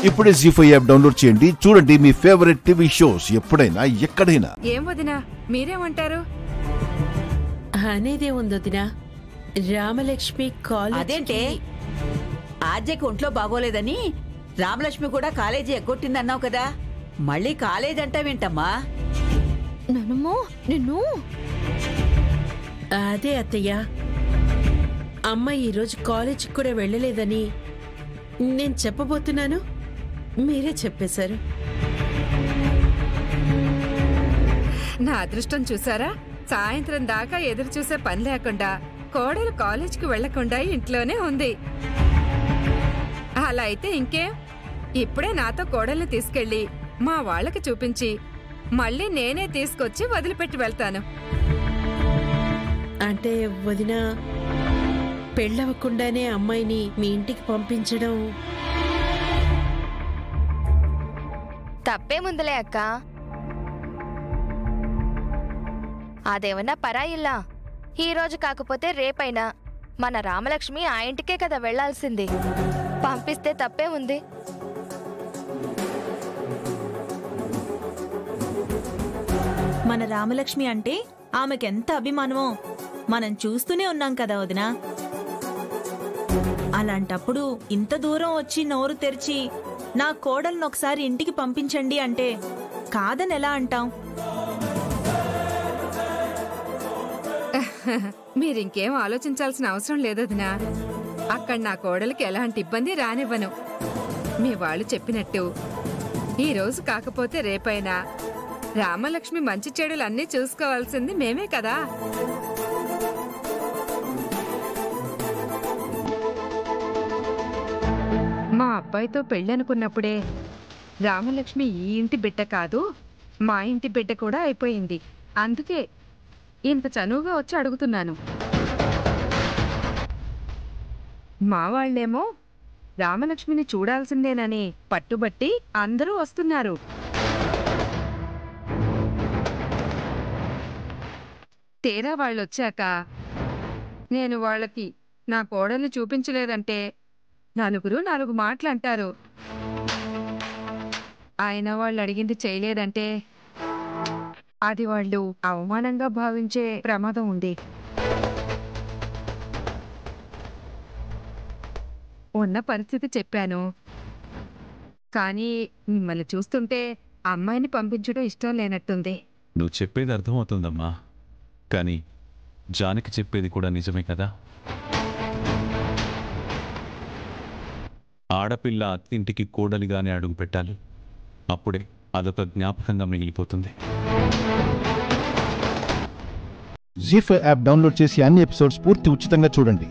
ఇప్పుడే జీ5 app download చేయండి. చూడండి మీ ఫేవరెట్ టీవీ షోస్ ఎప్పుడైనా ఎక్కడైనా. ఏం వదినా, మీరేమంటారు? అనేదే ఉందొదినా, రామలక్ష్మి కాలేజ్. అదేంటే ఆద్యకి ఒంట్లో బాగోలేదని రామలక్ష్మి కూడా కాలేజీ ఎగ్గొట్టిందన్నావు కదా, మళ్ళీ కాలేజ్ అంటావేంటమ్మా? నిన్ను అదే అత్తయ్య, అమ్మ ఈరోజు కాలేజీకి కూడా వెళ్ళలేదని నేను చెప్పబోతున్నాను, మీరే చెప్పేశారు. నా అదృష్టం చూసారా? సాయంత్రం దాకా ఎదురు చూసే పని లేకుండా కోడలు కాలేజీకి వెళ్లకుండా ఇంట్లోనే ఉంది. అలా అయితే ఇంకేం, ఇప్పుడే నాతో కోడల్ని తీసుకెళ్లి మా వాళ్ళకి చూపించి మళ్ళీ నేనే తీసుకొచ్చి వదిలిపెట్టి వెళ్తాను. అంటే వదిన, పెళ్ళవకుండానే అమ్మాయిని మీ ఇంటికి పంపించడం తప్పేముందులే అక్క. అదేమన్నా పరాయిల్లా? ఈ రోజు కాకపోతే రేపైనా మన రామలక్ష్మి ఆ ఇంటికే కదా వెళ్లాల్సింది. పంపిస్తే తప్పే ఉంది. మన రామలక్ష్మి అంటే ఆమెకెంత అభిమానమో మనం చూస్తూనే ఉన్నాం కదా వదినా. అలాంటప్పుడు ఇంత దూరం వచ్చి నోరు తెరిచి నా కోడలను ఒకసారి ఇంటికి పంపించండి అంటే కాదని ఎలా అంటాం? మీరింకేం ఆలోచించాల్సిన అవసరం లేదదినా. అక్కడ నా కోడలికి ఎలాంటి ఇబ్బంది రానివ్వను. మీ వాళ్ళు చెప్పినట్టు ఈ రోజు కాకపోతే రేపైనా రామలక్ష్మి మంచి చెడులన్నీ చూసుకోవాల్సింది మేమే కదా. మా అబ్బాయితో పెళ్ళనుకున్నప్పుడే రామలక్ష్మి ఈ ఇంటి బిడ్డ కాదు, మా ఇంటి బిడ్డ కూడా అయిపోయింది. అందుకే ఇంత చనువుగా వచ్చి అడుగుతున్నాను. మా వాళ్ళేమో రామలక్ష్మిని చూడాల్సిందేనని పట్టుబట్టి అందరూ వస్తున్నారు. తీరా వాళ్ళొచ్చాక నేను వాళ్ళకి నా కోడల్ని చూపించలేదంటే నలుగురు నాలుగు మాటలు అంటారు. ఆయన వాళ్ళు అడిగింది చేయలేదంటే అది వాళ్ళు అవమానంగా భావించే ప్రమాదం ఉంది. ఉన్న పరిస్థితి చెప్పాను, కానీ మిమ్మల్ని చూస్తుంటే అమ్మాయిని పంపించడం ఇష్టం లేనట్టుంది. నువ్వు చెప్పేది అర్థమవుతుందమ్మా, కానీ జానకి చెప్పేది కూడా నిజమే కదా. ఆడపిల్ల అత్తింటికి కోడలిగానే అడుగు పెట్టాలి, అప్పుడే అదొక జ్ఞాపకంగా మిగిలిపోతుంది. జీ5 యాప్ డౌన్లోడ్ చేసి అన్ని ఎపిసోడ్స్ పూర్తి ఉచితంగా చూడండి.